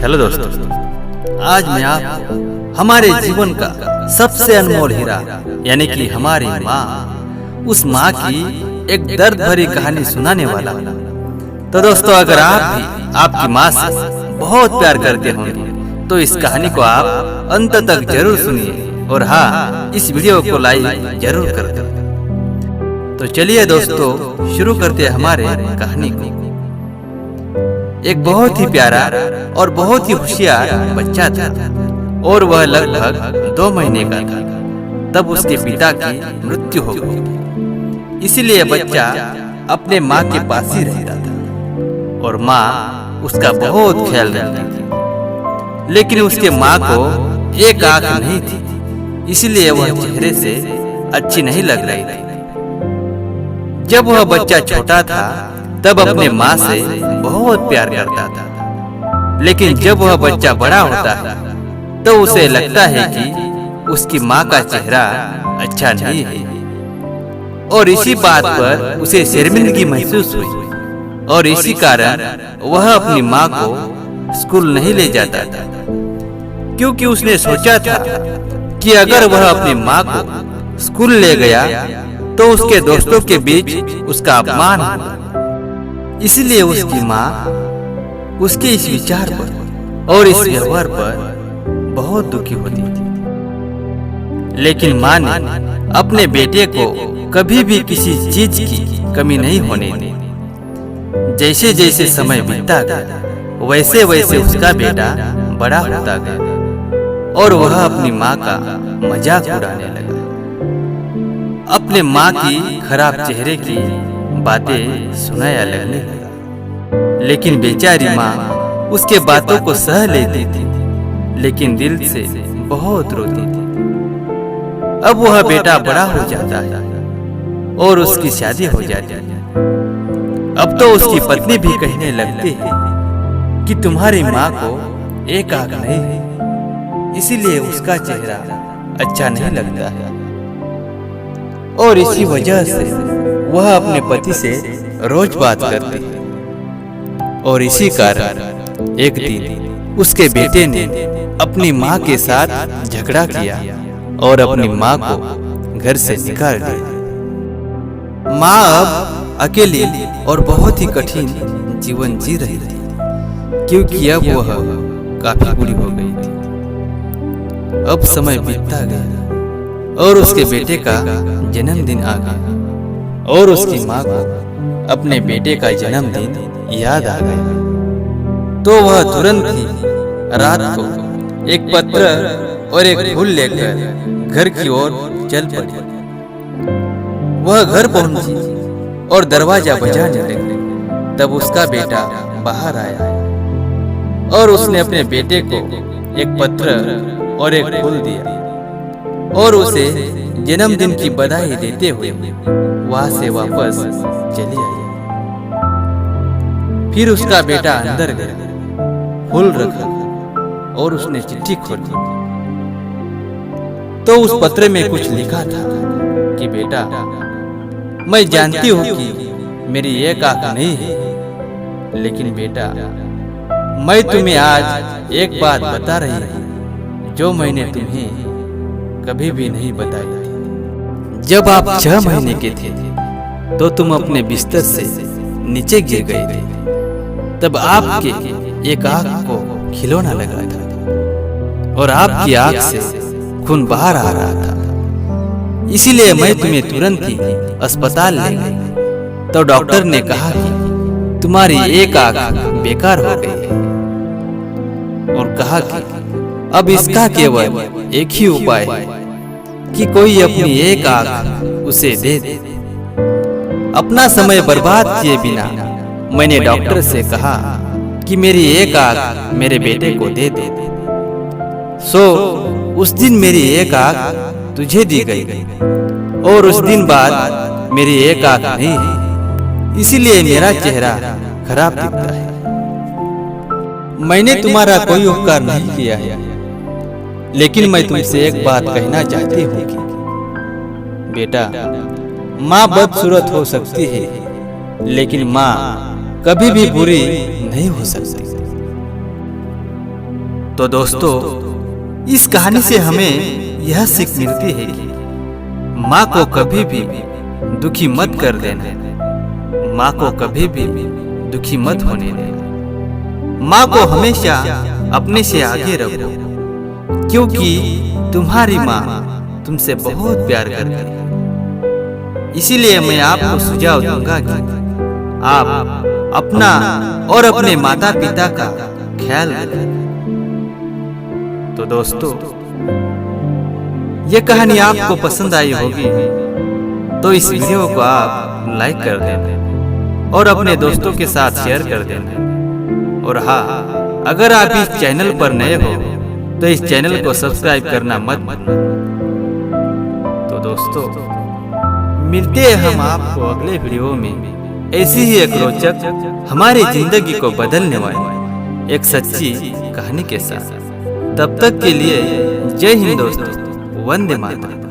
Hello दोस्तों, आज मैं आपको हमारे जीवन का सबसे अनमोल हीरा यानी कि हमारी माँ, उस माँ की एक दर्द भरी कहानी सुनाने वाला हूँ। तो दोस्तों, अगर आप भी आपकी माँ से बहुत प्यार करते होंगे तो इस कहानी को आप अंत तक जरूर सुनिए और हाँ, इस वीडियो को लाइक जरूर कर दें। तो चलिए दोस्तों, शुरू करते हैं हमारे कहानी को। एक बहुत ही प्यारा और बहुत ही होशियार बच्चा था और वह लगभग 2 महीने का था तब उसके पिता की मृत्यु हो गई। इसलिए बच्चा अपने माँ के पास ही रहता था और माँ उसका बहुत ख्याल रखती थी। लेकिन उसके माँ को एक आंख नहीं थी, इसलिए वह चेहरे से अच्छी नहीं लग रही थी। जब वह बच्चा छोटा था तब अपने माँ से बहुत प्यार करता था, लेकिन जब वह बच्चा बड़ा होता है तो उसे लगता है कि उसकी माँ का चेहरा अच्छा नहीं है और इसी बात पर उसे शर्मिंदगी महसूस हुई और इसी कारण वह अपनी माँ को स्कूल नहीं ले जाता था, क्योंकि उसने सोचा था कि अगर वह अपनी माँ को स्कूल ले गया तो उसके दोस्तों के बीच उसका अपमान होगा। इसलिए उसकी माँ उसके इस विचार पर और इस व्यवहार पर बहुत दुखी होती थी। लेकिन माँ ने अपने बेटे को कभी भी किसी चीज की कमी नहीं होने दी। जैसे जैसे समय बीतता गया वैसे वैसे उसका बेटा बड़ा होता गया और वह अपनी माँ का मजाक उड़ाने लगा। अपने माँ की खराब चेहरे की बातें सुनाया लगने लगा। लेकिन बेचारी माँ उसके बातों को सह लेती थी, लेकिन दिल से बहुत रोती थी। अब वह बेटा बड़ा हो जाता है और उसकी शादी हो जाती है। अब तो उसकी पत्नी भी कहने लगती है कि तुम्हारी माँ को एक आंख नहीं है, इसीलिए उसका चेहरा अच्छा नहीं लगता है। और इसी वजह से वह अपने पति से रोज बात करती है। और इसी कारण एक दिन उसके बेटे ने अपनी माँ के साथ झगड़ा किया और अपनी माँ को घर से निकाल दिया। माँ अब अकेली और बहुत ही कठिन जीवन जी रही थी, क्योंकि अब वह काफी बूढ़ी हो गई थी। अब समय बीतता गया और उसके बेटे का जन्मदिन आ गया और उसकी माँ को अपने बेटे का जन्मदिन याद आ गया। तो वह तुरंत ही रात को एक पत्र और एक फूल लेकर घर की ओर चल पड़ी। वह घर पहुंची और दरवाजा बजाने लगी। तब उसका बेटा बाहर आया और उसने अपने बेटे को एक पत्र और एक फूल दिया और उसे जन्मदिन की बधाई देते हुए वहां से वापस चली आई। फिर उसका बेटा अंदर गया, फूल रखा और उसने चिट्ठी खोली। तो उस पत्र में कुछ लिखा था कि बेटा, मैं जानती हूँ कि मेरी एक आंख नहीं है, लेकिन बेटा मैं तुम्हें आज एक बात बता रही हूँ जो मैंने तुम्हें कभी भी नहीं बताई थी। जब आप 6 महीने के थे तो तुम अपने बिस्तर से नीचे गिर गए थे। तब आपके एक आंख को खिलौना लगा था और आपकी आंख से खून बाहर आ रहा था। इसीलिए मैं तुम्हें तुरंत ही अस्पताल ले गई। तो डॉक्टर ने कहा कि तुम्हारी एक आंख बेकार हो गई है और कहा कि अब इसका केवल एक ही उपाय है कि कोई अपनी एक आंख उसे दे दे। अपना समय बर्बाद किए बिना मैंने डॉक्टर से कहा कि मेरी एक आंख मेरे बेटे को दे दे। सो उस दिन मेरी एक आंख तुझे दी गई और उस दिन बाद मेरी एक आंख नहीं है, इसीलिए मेरा चेहरा खराब दिखता है। मैंने तुम्हारा कोई उपकार नहीं किया है, लेकिन मैं तुमसे एक बात कहना चाहती हूँ कि बेटा, माँ बदसूरत हो सकती है, लेकिन माँ कभी भी बुरी नहीं हो सकती। तो दोस्तों, इस कहानी से हमें यह सीख मिलती है कि माँ को कभी भी दुखी मत कर देना, माँ को कभी भी दुखी मत होने देना। माँ को हमेशा अपने से आगे रखो, क्योंकि तुम्हारी माँ तुमसे बहुत प्यार करती है। इसीलिए मैं आपको सुझाव दूंगा कि आप अपना और अपने माता पिता का ख्याल रखें। तो दोस्तों, यह कहानी आपको पसंद आई होगी तो इस वीडियो को आप लाइक कर देना और अपने दोस्तों के साथ शेयर कर देना। और हाँ, अगर आप इस चैनल पर नए हो तो इस चैनल को सब्सक्राइब करना मत भूलना। तो दोस्तों, मिलते हैं हम आपको अगले वीडियो में ऐसी ही एक रोचक, हमारी जिंदगी को बदलने वाली एक सच्ची कहानी के साथ। तब तक के लिए जय हिंद दोस्तों, वंदे मातरम।